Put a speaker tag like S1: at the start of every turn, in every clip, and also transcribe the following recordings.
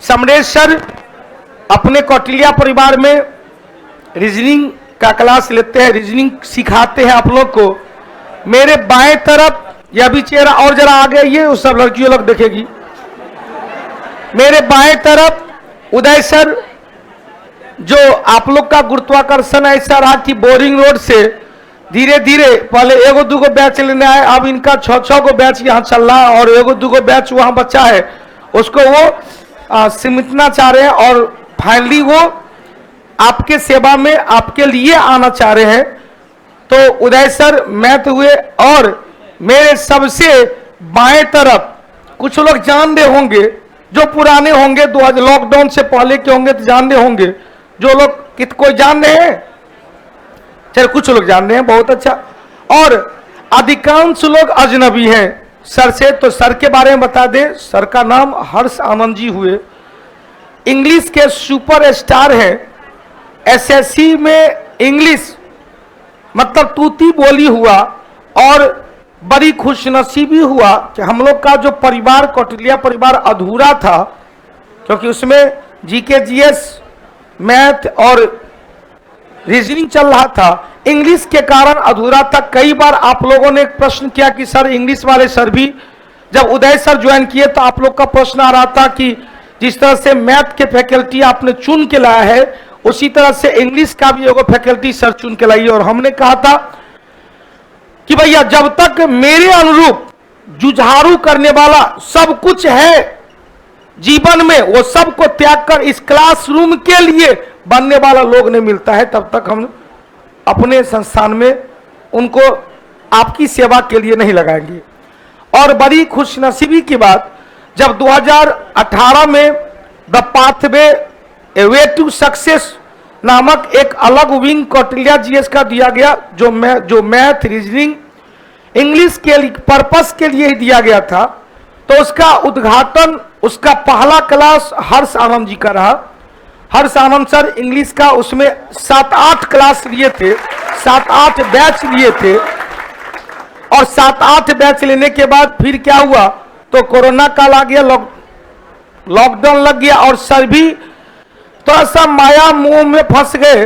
S1: Samaresh sir अपने कौटिल्या परिवार में रीजनिंग का क्लास लेते हैं, रीजनिंग सिखाते हैं आप लोग को। मेरे बाएं तरफ यह भी चेहरा और जरा आगे, ये उस सब लड़कियों लोग देखेगी। मेरे बाएं तरफ उदय सर, जो आप लोग का गुरुत्वाकर्षण ऐसा रहा कि बोरिंग रोड से धीरे धीरे पहले एगो दूगो बैच लेने आए, अब इनका 6-6 गो बैच यहाँ चल रहा है और एगो दूगो बैच वहाँ बच्चा है, उसको वो सिमटना चाह रहे हैं और फाइनली वो आपके सेवा में आपके लिए आना चाह रहे हैं। तो उदय सर मैथ हुए। और मेरे सबसे बाएं तरफ कुछ लोग जान रहे होंगे, जो पुराने होंगे, लॉकडाउन से पहले के होंगे तो जान रहे होंगे, जो लोग कोई जान रहे हैं, चलिए कुछ लोग जान रहे हैं, बहुत अच्छा। और अधिकांश लोग अजनबी हैं सर से, तो सर के बारे में बता दें। सर का नाम हर्ष आनंद जी हुए, इंग्लिश के सुपर स्टार हैं। एसएससी में इंग्लिश मतलब तूती बोली हुआ और बड़ी खुशनसीबी हुआ कि हम लोग का जो परिवार कौटिल्या परिवार अधूरा था, क्योंकि उसमें जीके जीएस मैथ और रीजनिंग चल रहा था, इंग्लिश के कारण अधूरा था। कई बार आप लोगों ने एक प्रश्न किया कि सर इंग्लिश वाले सर भी, जब उदय सर ज्वाइन किए तो आप लोग का प्रश्न आ रहा था कि जिस तरह से मैथ के फैकल्टी आपने चुन के लाया है, उसी तरह से इंग्लिश का भी एगो फैकल्टी सर चुन के लाइए। और हमने कहा था कि भैया जब तक मेरे अनुरूप जुझारू करने वाला सब कुछ है जीवन में, वो सब को त्याग कर इस क्लासरूम के लिए बनने वाला लोग नहीं मिलता है, तब तक हम अपने संस्थान में उनको आपकी सेवा के लिए नहीं लगाएंगे। और बड़ी खुशनसीबी की बात, जब 2018 में the pathway a way to success नामक एक अलग विंग कौटिल्या जीएस का दिया गया, जो मैथ रीजनिंग इंग्लिश के पर्पस के लिए ही दिया गया था, तो उसका उद्घाटन, उसका पहला क्लास हर्ष आनंद जी का रहा। हर्ष आनंद सर इंग्लिश का उसमें 7-8 क्लास लिए थे, 7-8 बैच लिए थे। और 7-8 बैच लेने के बाद फिर क्या हुआ, तो कोरोना काल आ गया, लॉकडाउन लग गया और सर भी थोड़ा सा माया मुंह में फंस गए।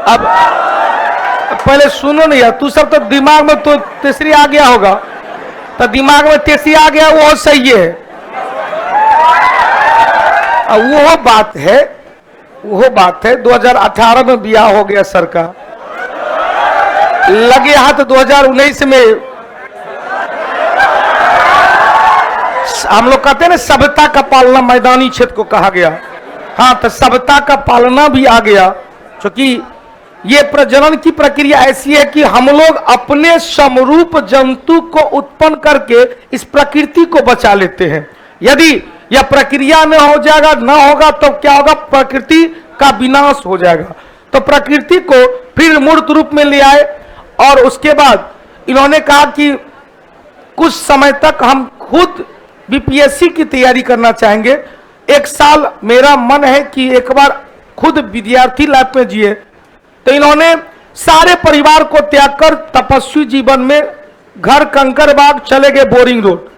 S1: अब पहले सुनो नहीं यार, तू सब तो दिमाग में तो तीसरी आ गया होगा, तो दिमाग में तीसरी आ गया वो सही है। वो बात है 2018 में ब्याह हो गया सर का, लगे हाथ 2019 में हम लोग कहते हैं ना सभ्यता का पालना मैदानी क्षेत्र को कहा गया। हाँ, तो सभ्यता का पालना भी आ गया, क्योंकि ये प्रजनन की प्रक्रिया ऐसी है कि हम लोग अपने समरूप जंतु को उत्पन्न करके इस प्रकृति को बचा लेते हैं। यदि यह प्रक्रिया न हो जाएगा, न होगा तो क्या होगा, प्रकृति का विनाश हो जाएगा। तो प्रकृति को फिर मूर्त रूप में ले आए और उसके बाद इन्होंने कहा कि कुछ समय तक हम खुद बीपीएससी की तैयारी करना चाहेंगे। 1 साल मेरा मन है कि एक बार खुद विद्यार्थी लाइफ में जिए। तो इन्होंने सारे परिवार को त्याग कर तपस्वी जीवन में घर कंकरबाग चले गए, बोरिंग रोड,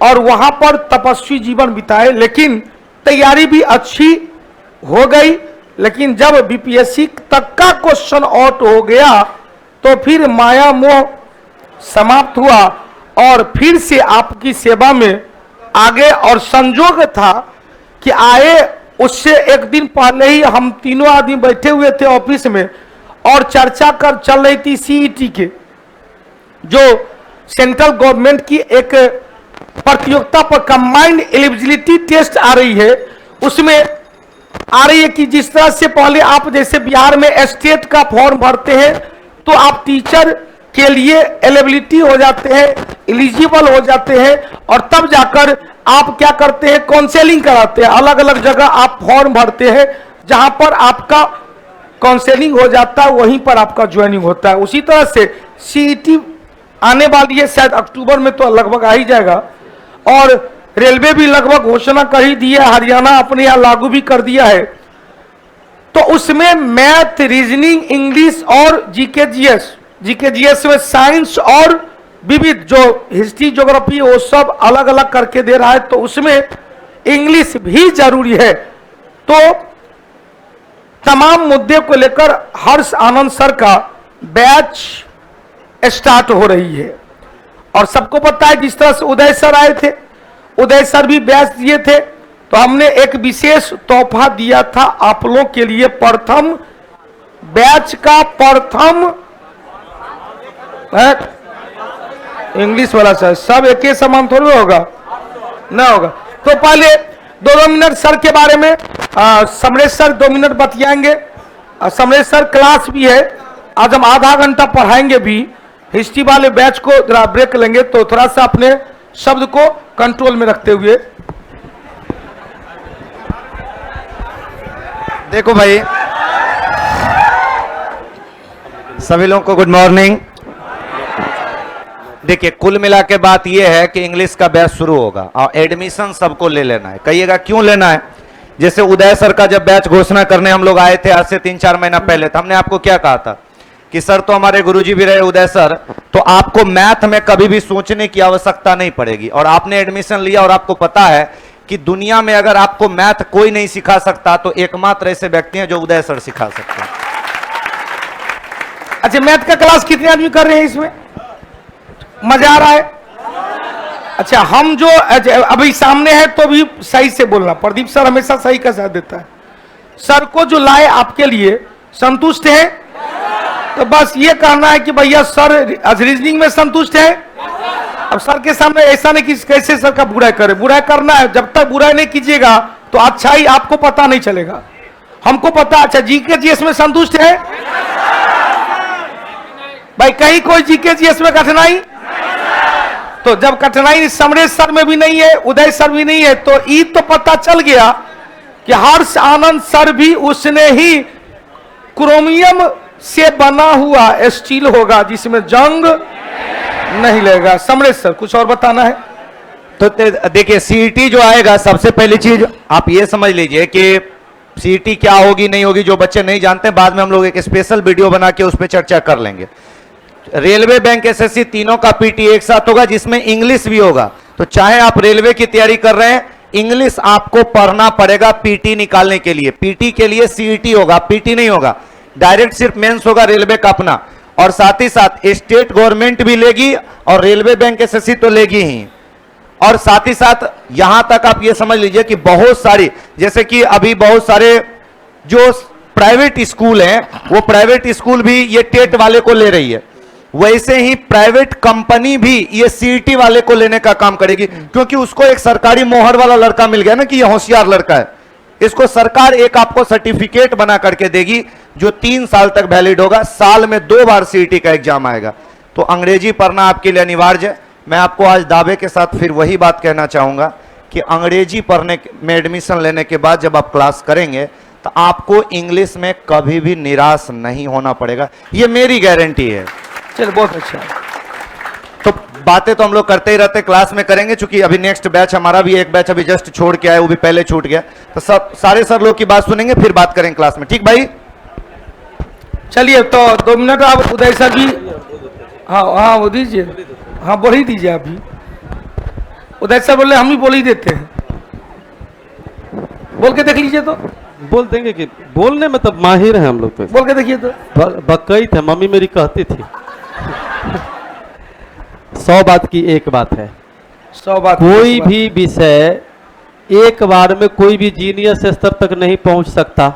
S1: और वहां पर तपस्वी जीवन बिताए। लेकिन तैयारी भी अच्छी हो गई, लेकिन जब बीपीएससी तक का क्वेश्चन आउट हो गया तो फिर माया मोह समाप्त हुआ और फिर से आपकी सेवा में आगे। और संजोग था कि आए उससे एक दिन पहले ही हम तीनों आदमी बैठे हुए थे ऑफिस में और चर्चा कर चल रही थी सीईटी के, जो सेंट्रल गवर्नमेंट की एक प्रतियोगिता पर कंबाइंड एलिजिबिलिटी टेस्ट आ रही है। उसमें आ रही है कि जिस तरह से पहले आप जैसे बिहार में स्टेट का फॉर्म भरते हैं तो आप टीचर के लिए एलिजिबिलिटी हो जाते हैं, एलिजिबल हो जाते हैं, और तब जाकर आप क्या करते हैं, काउंसलिंग कराते हैं। अलग अलग जगह आप फॉर्म भरते हैं, जहां पर आपका काउंसलिंग हो जाता है वहीं पर आपका ज्वाइनिंग होता है। उसी तरह से सीईटी आने वाली है, शायद अक्टूबर में तो लगभग आ ही जाएगा। और रेलवे भी लगभग घोषणा कर ही दी है, हरियाणा अपने यहाँ लागू भी कर दिया है। तो उसमें मैथ, रीजनिंग, इंग्लिश और जीके जीएस में साइंस और विविध जो हिस्ट्री ज्योग्राफी वो सब अलग अलग करके दे रहा है। तो उसमें इंग्लिश भी जरूरी है। तो तमाम मुद्दे को लेकर हर्ष आनंद सर का बैच स्टार्ट हो रही है और सबको पता है जिस तरह से उदय सर आए थे, उदय सर भी बैच दिए थे, तो हमने एक विशेष तोहफा दिया था आप लोगों के लिए। प्रथम बैच का प्रथम इंग्लिश वाला सर, सब एक ही समान थोड़ी होगा, ना होगा। तो पहले 2 मिनट सर के बारे में समरेश सर 2 मिनट बतियाएंगे। समरेश सर क्लास भी है, आज हम आधा घंटा पढ़ाएंगे भी। हिस्ट्री वाले बैच को जरा ब्रेक लेंगे, तो थोड़ा सा अपने शब्द को कंट्रोल में रखते हुए।
S2: देखो भाई, सभी लोगों को गुड मॉर्निंग। देखिए, कुल मिला के बात यह है कि इंग्लिश का बैच शुरू होगा और एडमिशन सबको ले लेना है। कहिएगा क्यों लेना है? जैसे उदय सर का जब बैच घोषणा करने हम लोग आए थे आज से 3-4 महीना पहले, तो हमने आपको क्या कहा था कि सर तो हमारे गुरुजी भी रहे उदय सर, तो आपको मैथ में कभी भी सोचने की आवश्यकता नहीं पड़ेगी। और आपने एडमिशन लिया और आपको पता है कि दुनिया में अगर आपको मैथ कोई नहीं सिखा सकता तो एकमात्र ऐसे व्यक्ति हैं जो उदय सर सिखा सकते हैं।
S1: अच्छा, मैथ का क्लास कितने आदमी कर रहे हैं? इसमें मजा आ रहा है? अच्छा, हम जो अभी सामने है तो भी सही से बोलना। प्रदीप सर हमेशा सही का साथ देता है। सर को जो लाए आपके लिए संतुष्ट है? तो बस ये कहना है कि भैया सर रीजनिंग में संतुष्ट है। अब सर के सामने ऐसा नहीं कि कैसे सर का बुराई करे, बुराई करना है। जब तक बुराई नहीं कीजिएगा तो अच्छाई आपको पता नहीं चलेगा, हमको पता। अच्छा, जीके जीएस में संतुष्ट है भाई? कहीं कोई जीके जीएस में कठिनाई? तो जब कठिनाई समरेश सर में भी नहीं है, उदय सर भी नहीं है, तो ये तो पता चल गया कि हर्ष आनंद सर भी उसने ही क्रोमियम से बना हुआ स्टील होगा जिसमें जंग नहीं लगेगा। समरेश सर कुछ और बताना है?
S2: तो देखिए, सीईटी जो आएगा, सबसे पहली चीज आप ये समझ लीजिए कि सीईटी क्या होगी नहीं होगी, जो बच्चे नहीं जानते बाद में हम लोग एक स्पेशल वीडियो बना के उस पर चर्चा कर लेंगे। रेलवे, बैंक, एसएससी तीनों का पीटी एक साथ होगा जिसमें इंग्लिश भी होगा। तो चाहे आप रेलवे की तैयारी कर रहे हैं, इंग्लिश आपको पढ़ना पड़ेगा पीटी निकालने के लिए। पीटी के लिए सीईटी होगा, पीटी नहीं होगा। डायरेक्ट सिर्फ मेंस होगा रेलवे का अपना, और साथ ही साथ स्टेट गवर्नमेंट भी लेगी और रेलवे, बैंक, एसएससी तो लेगी ही। और साथ ही साथ यहां तक आप ये समझ लीजिए कि बहुत सारी, जैसे कि अभी बहुत सारे जो प्राइवेट स्कूल हैं, वो प्राइवेट स्कूल भी ये टेट वाले को ले रही है, वैसे ही प्राइवेट कंपनी भी ये सीईटी वाले को लेने का काम करेगी, क्योंकि उसको एक सरकारी मोहर वाला लड़का मिल गया ना कि ये होशियार लड़का है। इसको सरकार एक आपको सर्टिफिकेट बना करके देगी जो 3 साल तक वैलिड होगा। साल में 2 बार सीईटी का एग्जाम आएगा। तो अंग्रेजी पढ़ना आपके लिए अनिवार्य है। मैं आपको आज दावे के साथ फिर वही बात कहना चाहूंगा कि अंग्रेजी पढ़ने में एडमिशन लेने के बाद जब आप क्लास करेंगे तो आपको इंग्लिश में कभी भी निराश नहीं होना पड़ेगा, ये मेरी गारंटी है।
S1: चलो, बहुत अच्छा।
S2: तो बातें तो हम लोग करते ही रहते, क्लास में करेंगे। चूंकि अभी नेक्स्ट बैच हमारा भी एक बैच अभी जस्ट छोड़ के आया, वो भी पहले छूट गया, तो सब सारे सर लोग की बात सुनेंगे फिर बात करेंगे क्लास में। ठीक भाई?
S1: चलिए, तो 2 मिनट आप उदय सर भी, हाँ हाँ वो दीजिए, हाँ बोल ही दीजिए आप भी। उदय सर बोले हम ही बोल ही देते हैं, बोल के देख लीजिए। तो
S3: बोल देंगे कि बोलने में तो माहिर है हम लोग तो।
S1: बोल के देखिए तो।
S3: बकई थे, मम्मी मेरी कहती थी 100 बात की एक बात है।
S1: 100 बात।
S3: कोई भी विषय एक बार में कोई भी जीनियस स्तर तक नहीं पहुंच सकता।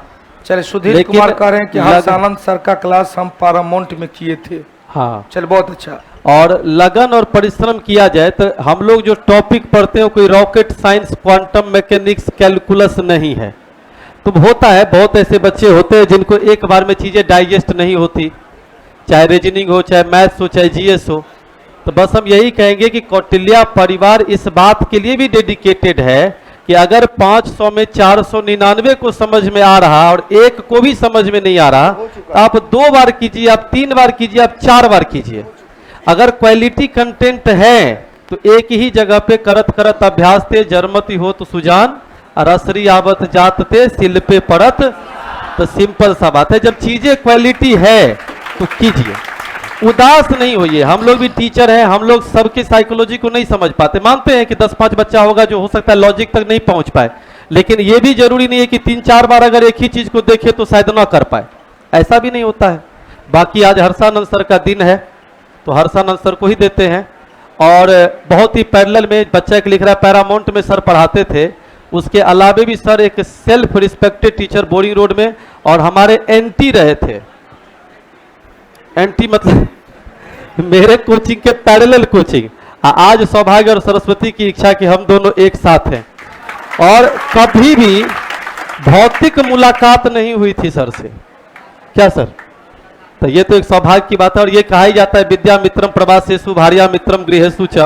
S1: चले, सुधीर कुमार कह रहे हैं कि हर्ष आनंद सर का क्लास हम पारामाउंट में किए थे।
S3: हाँ,
S1: चल बहुत अच्छा।
S3: और लगन और परिश्रम किया जाए तो हम लोग जो टॉपिक पढ़ते हैं कोई rocket science, quantum mechanics, calculus नहीं है। तो होता है, बहुत ऐसे बच्चे होते हैं जिनको एक बार में चीज़ें डाइजेस्ट नहीं होती, चाहे रीजनिंग हो, चाहे मैथ्स हो, चाहे जीएस हो। तो बस हम यही कहेंगे कि कौटिल्य परिवार इस बात के लिए भी डेडिकेटेड है कि अगर 500 में 499 को समझ में आ रहा और एक को भी समझ में नहीं आ रहा, तो आप 2 बार कीजिए, आप 3 बार कीजिए, आप 4 बार कीजिए। अगर क्वालिटी कंटेंट है तो एक ही जगह पे करत करत अभ्यास थे जरमती हो तो सुजान, रसरी आवत जात थे सिल पे पड़त। तो सिंपल सा बात है, जब चीजें क्वालिटी है तो कीजिए। उदास नहीं होइए, हम लोग भी टीचर हैं, हम लोग सबकी साइकोलॉजी को नहीं समझ पाते। मानते हैं कि 10-5 बच्चा होगा जो हो सकता है लॉजिक तक नहीं पहुंच पाए, लेकिन ये भी जरूरी नहीं है कि 3-4 बार अगर एक ही चीज को देखे तो शायद ना कर पाए, ऐसा भी नहीं होता है। बाकी आज हर्षानंद सर का दिन है तो हर्षानंद सर को ही देते हैं। और बहुत ही पैरेलल में बच्चा एक लिख रहा है, पैरामाउंट में सर पढ़ाते थे, उसके अलावे भी सर एक self respected teacher boring road में, और हमारे एंटी रहे थे। एंटी मतलब मेरे कोचिंग के पैरेलल कोचिंग। आज सौभाग्य और सरस्वती की इच्छा कि हम दोनों एक साथ हैं, और कभी भी भौतिक मुलाकात नहीं हुई थी सर से, क्या सर? तो ये तो एक सौभाग्य की बात है। और ये कहा ही जाता है विद्या मित्रम प्रवासेषु भार्या मित्रम गृहेषु च,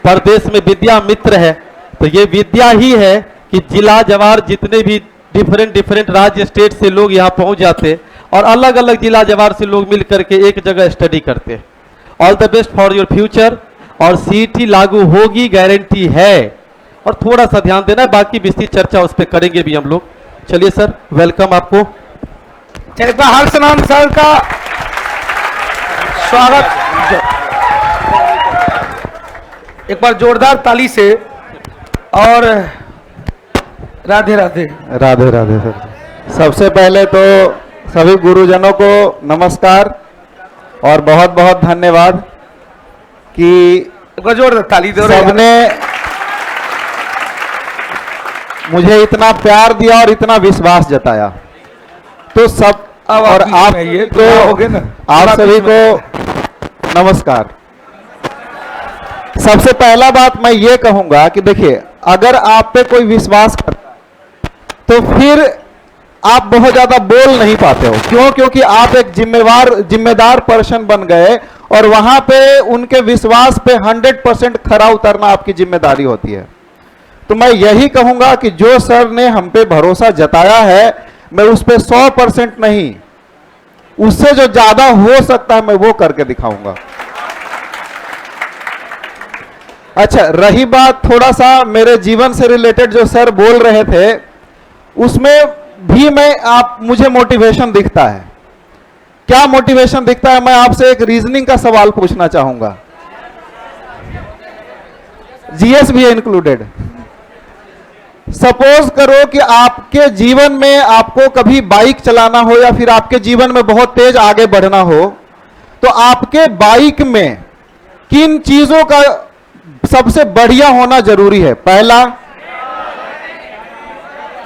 S3: परदेश में विद्या मित्र है। तो ये विद्या ही है कि जिला जवार जितने भी डिफरेंट राज्य स्टेट से लोग यहाँ पहुंच जाते और अलग अलग जिला जवार से लोग मिल करके एक जगह स्टडी करते। All the best for your future. और सीईटी लागू होगी, गारंटी है, और थोड़ा सा ध्यान देना, बाकी विस्तृत चर्चा उस पर करेंगे भी हम लोग। चलिए सर, वेलकम आपको।
S1: एक बार हर्षानंद सर का स्वागत, एक बार जोरदार ताली से। और राधे राधे।
S4: राधे राधे सर। सबसे पहले तो सभी गुरुजनों को नमस्कार और बहुत बहुत धन्यवाद कि
S1: एक बार जोरदार ताली दो।
S4: सबने मुझे इतना प्यार दिया और इतना विश्वास जताया, तो सब और आप
S1: ये
S4: को
S1: हो गए ना,
S4: आप सभी को नमस्कार। सबसे पहला बात मैं ये कहूंगा कि देखिए, अगर आप पे कोई विश्वास करता है तो फिर आप बहुत ज्यादा बोल नहीं पाते हो। क्यों? क्योंकि आप एक जिम्मेदार पर्सन बन गए और वहां पे उनके विश्वास पे 100% खरा उतरना आपकी जिम्मेदारी होती है। तो मैं यही कहूंगा कि जो सर ने हम पे भरोसा जताया है, मैं उस पे 100% नहीं, उससे जो ज्यादा हो सकता है मैं वो करके दिखाऊंगा। अच्छा, रही बात थोड़ा सा मेरे जीवन से रिलेटेड जो सर बोल रहे थे, उसमें भी मुझे मोटिवेशन दिखता है। क्या मोटिवेशन दिखता है? मैं आपसे एक रीजनिंग का सवाल पूछना चाहूंगा, जीएस भी है इंक्लूडेड। सपोज करो कि आपके जीवन में आपको कभी बाइक चलाना हो या फिर आपके जीवन में बहुत तेज आगे बढ़ना हो, तो आपके बाइक में किन चीजों का सबसे बढ़िया होना जरूरी है? पहला,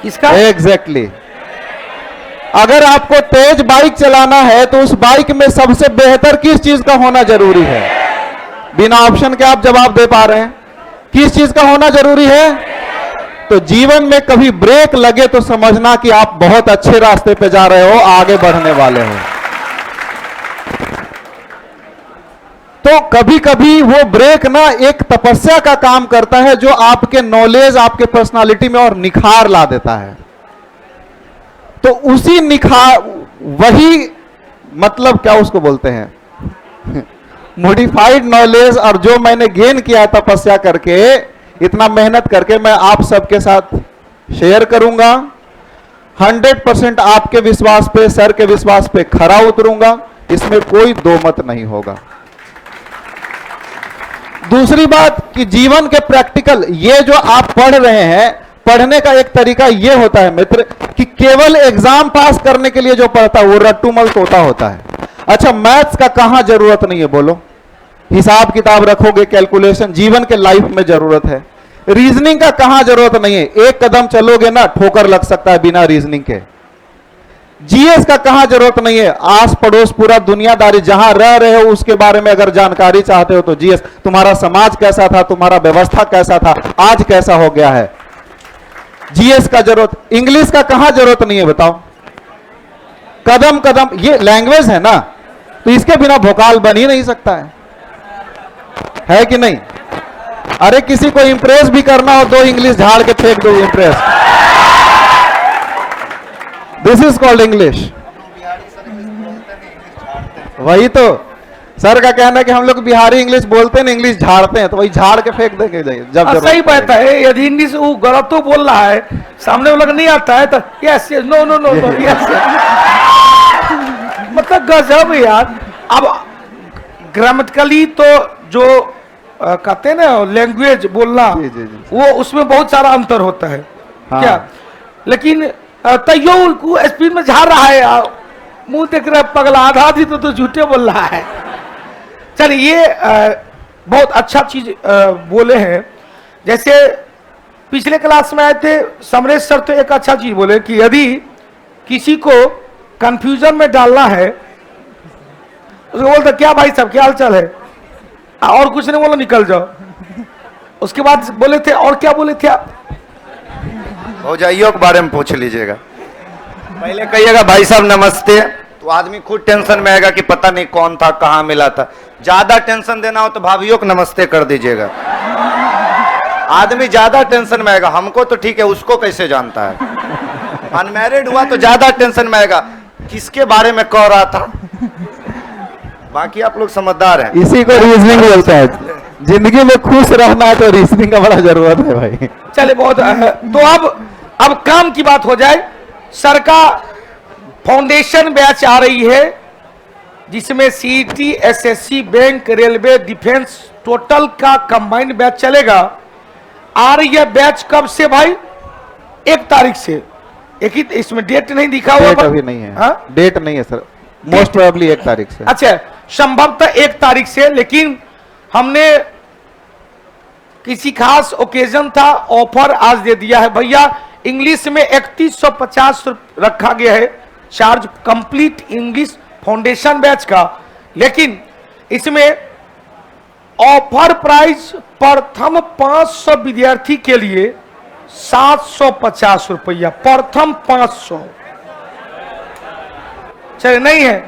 S1: किसका?
S4: एग्जैक्टली। अगर आपको तेज बाइक चलाना है तो उस बाइक में सबसे बेहतर किस चीज का होना जरूरी है? बिना ऑप्शन के आप जवाब दे पा रहे हैं। किस चीज का होना जरूरी है? तो जीवन में कभी ब्रेक लगे तो समझना कि आप बहुत अच्छे रास्ते पे जा रहे हो, आगे बढ़ने वाले हो। तो कभी कभी वो ब्रेक ना एक तपस्या का काम करता है, जो आपके नॉलेज, आपके पर्सनालिटी में और निखार ला देता है। तो उसी निखार, वही मतलब क्या उसको बोलते हैं, मॉडिफाइड नॉलेज, और जो मैंने गेन किया है तपस्या करके, इतना मेहनत करके, मैं आप सबके साथ शेयर करूंगा। 100% आपके विश्वास पे, सर के विश्वास पे खरा उतरूंगा, इसमें कोई दो मत नहीं होगा। दूसरी बात कि जीवन के प्रैक्टिकल, ये जो आप पढ़ रहे हैं, पढ़ने का एक तरीका ये होता है मित्र कि केवल एग्जाम पास करने के लिए जो पढ़ता है वो रट्टूमल तोता होता है। अच्छा, मैथ्स का कहां जरूरत नहीं है बोलो? हिसाब किताब रखोगे, कैलकुलेशन जीवन के लाइफ में जरूरत है। रीजनिंग का कहां जरूरत नहीं है? एक कदम चलोगे ना, ठोकर लग सकता है बिना रीजनिंग के। जीएस का कहां जरूरत नहीं है? आस पड़ोस पूरा दुनियादारी जहां रह रहे हो उसके बारे में अगर जानकारी चाहते हो तो जीएस, तुम्हारा समाज कैसा था, तुम्हारा व्यवस्था कैसा था, आज कैसा हो गया है, जीएस का जरूरत। इंग्लिश का कहां जरूरत नहीं है बताओ? कदम कदम, ये लैंग्वेज है ना, तो इसके बिना भोकाल बन ही नहीं सकता है कि नहीं? अरे किसी को इंप्रेस भी करना हो, दो इंग्लिश झाड़ के फेंक दो Impress. This is called English. वही तो सर का कहना है कि हम लोग बिहारी इंग्लिश बोलते हैं, इंग्लिश झाड़ते हैं, तो वही झाड़ के फेंक देंगे जब
S1: सही बात है। यदि इंग्लिश वो गलत तो बोल रहा है, सामने वाला नहीं आता है तो yes yes, no no no no, yes. मतलब गजब यार। अब ग्रामेटिकली तो जो कहते हैं ना लैंग्वेज बोलना,
S4: जी, जी, जी।
S1: वो उसमें बहुत सारा अंतर होता है।
S4: हाँ।
S1: क्या लेकिन तैयो उनको स्पीड में झाड़ रहा है, मुंह देख रहा है पगला, आधा आधी तो झूठे बोल रहा है। चलिए ये बहुत अच्छा चीज बोले हैं। जैसे पिछले क्लास में आए थे समरेश सर, तो एक अच्छा चीज बोले कि यदि किसी को कंफ्यूजन में डालना है, उसको बोलता क्या भाई साहब क्या हाल चाल है, और कुछ नहीं बोला निकल जाओ। उसके बाद बोले थे और क्या बोले थे आप,
S2: भौजाइयों के बारे में पूछ लीजिएगा। पहले कहिएगा भाई साहब नमस्ते, तो आदमी खुद टेंशन में आएगा कि पता नहीं कौन था, कहाँ मिला था। ज्यादा टेंशन देना हो तो भाभीियों को नमस्ते कर दीजिएगा। आदमी ज्यादा टेंशन में आएगा, हमको तो ठीक है, उसको कैसे जानता है। अनमैरिड हुआ तो ज्यादा टेंशन में आएगा, किसके बारे में कह रहा था। बाकी आप लोग समझदार हैं।
S4: इसी को रीजनिंग बोलते हैं। जिंदगी में खुश रहना है तो रीजनिंग का बड़ा जरूरत है भाई।
S1: चले बहुत तो अब काम की बात हो जाए। सर का फाउंडेशन बैच आ रही है, जिसमें CET, SSC, bank, railway, defence total का कंबाइंड बैच चलेगा। आ रही है बैच कब से भाई? 1 तारीख से। एक ही इसमें डेट नहीं दिखा हुआ,
S4: डेट अभी नहीं है।
S1: हाँ?
S4: डेट नहीं है सर, मोस्ट प्रोबेबली 1 तारीख से।
S1: अच्छा, संभवतः 1 तारीख से, लेकिन हमने किसी खास ओकेजन था, ऑफर आज दे दिया है भैया। इंग्लिश में 3150 रखा गया है charge, complete English foundation batch का। लेकिन इसमें ऑफर प्राइस प्रथम 500 विद्यार्थी के लिए 750 रुपया, प्रथम 500। चलिए नहीं है,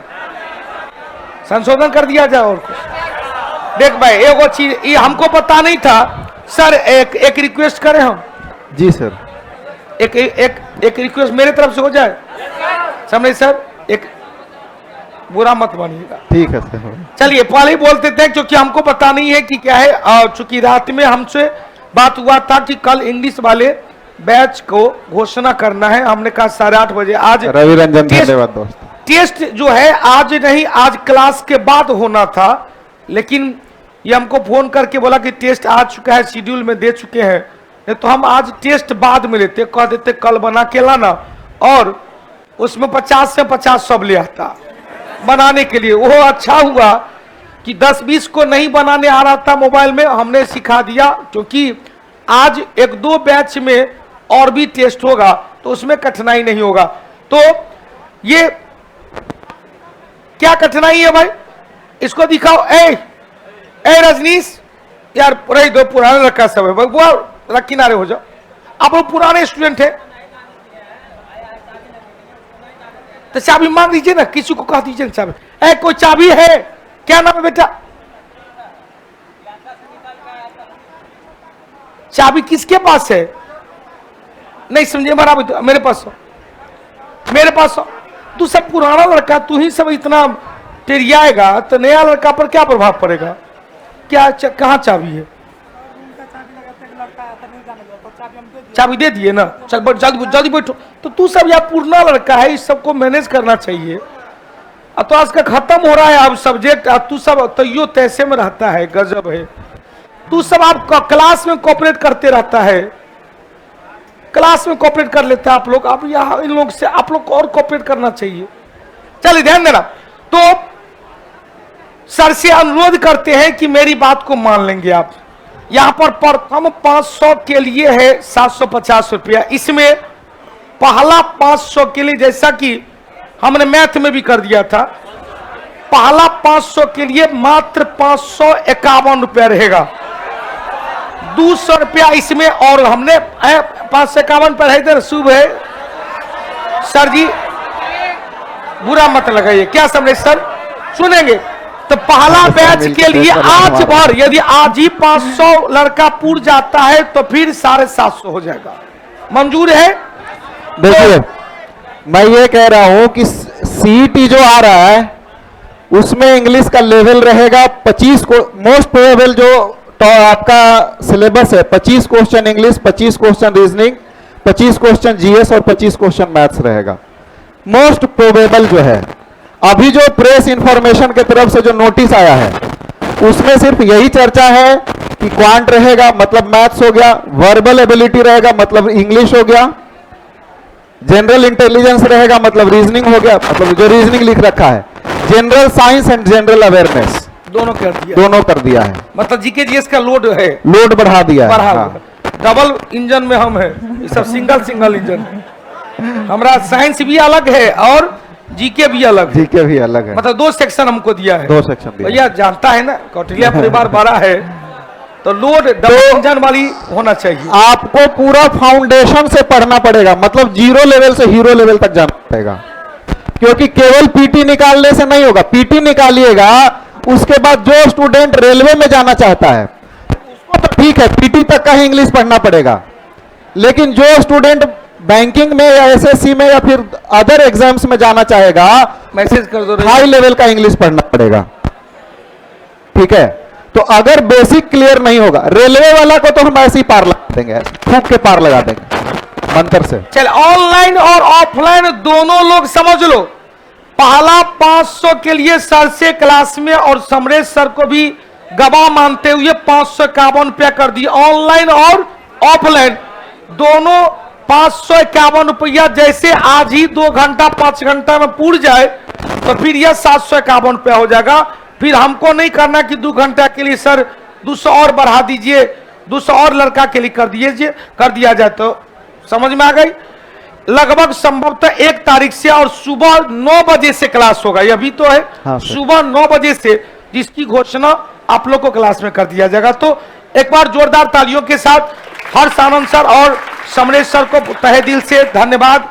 S1: संशोधन कर दिया जाए और कुछ। देख भाई एगो चीज ये हमको पता नहीं था सर, एक रिक्वेस्ट करें हम।
S4: जी सर।
S1: एक रिक्वेस्ट मेरे तरफ से हो जाए। समझे सर, एक बुरा मत मानिएगा।
S4: ठीक है सर।
S1: चलिए पहले ही बोलते थे क्योंकि हमको पता नहीं है कि क्या है, और चूंकि रात में हमसे बात हुआ था कि कल इंग्लिश वाले बैच को घोषणा करना है। हमने कहा 8:30 बजे। आज
S4: रवि रंजन धन्यवाद दोस्त।
S1: टेस्ट जो है आज नहीं, आज क्लास के बाद होना था, लेकिन ये हमको फोन करके बोला कि टेस्ट आ चुका है, शेड्यूल में दे चुके हैं। नहीं तो हम आज टेस्ट बाद में लेते, कह देते कल बना के लाना, और उसमें 50 से 50 सब ले आता बनाने के लिए। वो अच्छा हुआ कि 10-20 को नहीं बनाने आ रहा था मोबाइल में, हमने सिखा दिया। क्योंकि आज 1-2 बैच में और भी टेस्ट होगा तो उसमें कठिनाई नहीं होगा। तो ये क्या कठिनाई है भाई, इसको दिखाओ। ए रजनीश यार, रही दो, पुराने रखा सब है वो रख, किनारे हो जाओ। आप लोग पुराने स्टूडेंट है तो चाबी मांग लीजिए ना, किसी को कह दीजिए चाबी। कोई चाबी है? क्या नाम है बेटा? चाबी किसके पास है? नहीं समझे बराबर, मेरे पास हो, मेरे पास हो। तू सब पुराना लड़का, तू ही सब इतना टेरियाएगा तो नया लड़का पर क्या प्रभाव पड़ेगा? क्या कहाँ चाबी है? चाबी दे दिए ना, चल जल्दी बैठो। तो तू सब यार पुराना लड़का है, इस सबको मैनेज करना चाहिए। अब तो आज का खत्म हो रहा है अब सब्जेक्ट, तू सब तैयो तैसे में रहता है, गजब है। तू सब आप क्लास में कोऑपरेट करते रहता है, क्लास में कोऑपरेट कर लेते हैं आप लोग। आप यहाँ इन लोग से आप लोग को और कोऑपरेट करना चाहिए। चलिए ध्यान देना। तो सर से अनुरोध करते हैं कि मेरी बात को मान लेंगे आप। यहां पर प्रथम 500 के लिए है 750 रुपया। इसमें पहला 500 के लिए, जैसा कि हमने मैथ में भी कर दिया था, पहला 500 के लिए मात्र 551 रुपया रहेगा। 200 रुपया इसमें और हमने 551 पर है, शुभ है सर जी, बुरा मत लगाइए। क्या समझे सर? सुनेंगे तो पहला बैच के लिए आज भर, यदि आज ही 500 लड़का पूर जाता है तो फिर 750 हो जाएगा। मंजूर है?
S4: देखिए मैं ये कह रहा हूं कि सीईटी जो आ रहा है उसमें इंग्लिश का लेवल रहेगा 25 को, मोस्ट प्रोबेबल जो तो आपका सिलेबस है 25 question English, 25 question reasoning, 25 question GS और 25 क्वेश्चन मैथ्स रहेगा। मोस्ट प्रोबेबल जो है, अभी जो प्रेस इंफॉर्मेशन के तरफ से जो नोटिस आया है उसमें सिर्फ यही चर्चा है कि क्वांट रहेगा मतलब मैथ्स हो गया, वर्बल एबिलिटी रहेगा मतलब इंग्लिश हो गया, जनरल इंटेलिजेंस रहेगा मतलब रीजनिंग हो गया, मतलब जो रीजनिंग लिख रखा है, general science and general awareness
S1: दोनों कर दिया,
S4: दोनों कर दिया है,
S1: मतलब जीके जीएस का लोड है,
S4: लोड बढ़ा दिया है।
S1: बढ़ा
S4: हाँ।
S1: हुआ। डबल इंजन में हम है, ये सब सिंगल इंजन है। हमारा साइंस भी अलग है और जीके भी अलग है,
S4: जीके भी अलग है,
S1: मतलब 2 सेक्शन हमको दिया है।
S4: 2 सेक्शन दिया
S1: भैया जानता है ना कौटिल्य परिवार बड़ा है तो लोड डबल इंजन वाली होना चाहिए।
S4: आपको पूरा फाउंडेशन से पढ़ना पड़ेगा, मतलब 0 लेवल से हीरो लेवल तक जाना पड़ेगा, क्योंकि केवल पीटी निकालने से नहीं होगा। पीटी निकालिएगा, उसके बाद जो स्टूडेंट रेलवे में जाना चाहता है उसको तो ठीक है, पीटी तक का ही इंग्लिश पढ़ना पड़ेगा, लेकिन जो स्टूडेंट बैंकिंग में या एसएससी में या फिर अदर एग्जाम्स में जाना चाहेगा,
S1: मैसेज कर दो
S4: हाई लेवल का इंग्लिश पढ़ना पड़ेगा। ठीक है, तो अगर बेसिक क्लियर नहीं होगा, रेलवे वाला को तो हम ऐसे ही पार लगा देंगे, फूक के पार लगा देंगे मंत्र से।
S1: चल ऑनलाइन और ऑफलाइन दोनों लोग समझ लो। पहला 500 के लिए सर से क्लास में और समरेश सर को भी गवाह मानते हुए 551 रुपया कर दिए। ऑनलाइन और ऑफलाइन दोनों 551 रुपया, जैसे आज ही 2 घंटा 5 घंटा में पूर जाए तो फिर यह 751 रुपया हो जाएगा। फिर हमको नहीं करना कि 2 घंटा के लिए सर 200 और बढ़ा दीजिए, 200 और लड़का के लिए कर दिया जाए। तो समझ में आ गई। लगभग संभवतः 1 तारीख से और सुबह 9 बजे से क्लास होगा, ये अभी तो है।
S4: हाँ सर।
S1: सुबह 9 बजे से जिसकी घोषणा आप लोग को क्लास में कर दिया जाएगा। तो एक बार जोरदार तालियों के साथ हर्ष आनंद सर और समरेश सर को तहे दिल से धन्यवाद।